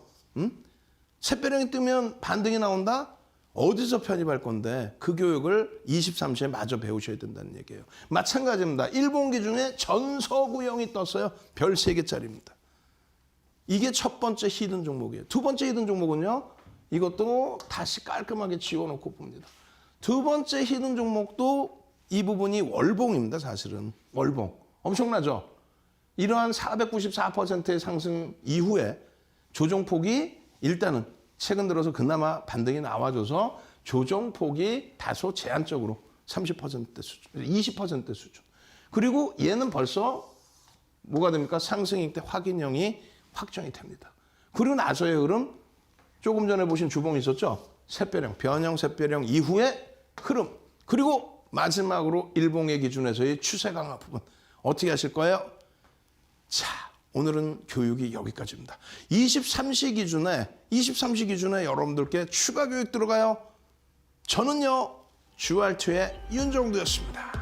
샛별형이 뜨면 반등이 나온다. 어디서 편입할 건데 그 교육을 23시에 마저 배우셔야 된다는 얘기예요. 마찬가지입니다. 일본 기준에 전서구형이 떴어요. 별 3개짜리입니다. 이게 첫 번째 히든 종목이에요. 두 번째 히든 종목은요. 이것도 다시 깔끔하게 지워놓고 봅니다. 두 번째 히든 종목도 이 부분이 월봉입니다. 사실은. 월봉. 엄청나죠? 이러한 494%의 상승 이후에 조정폭이 일단은 최근 들어서 그나마 반등이 나와줘서 조정폭이 다소 제한적으로 30%대 수준, 20%대 수준. 그리고 얘는 벌써 뭐가 됩니까? 상승익대 확인형이 확정이 됩니다. 그리고 나서의 흐름, 조금 전에 보신 주봉이 있었죠? 샛별형, 변형 샛별형 이후의 흐름. 그리고 마지막으로 일봉의 기준에서의 추세 강화 부분. 어떻게 하실 거예요? 자, 오늘은 교육이 여기까지입니다. 23시 기준에 여러분들께 추가 교육 들어가요. 저는요, 주알투의 윤정두였습니다.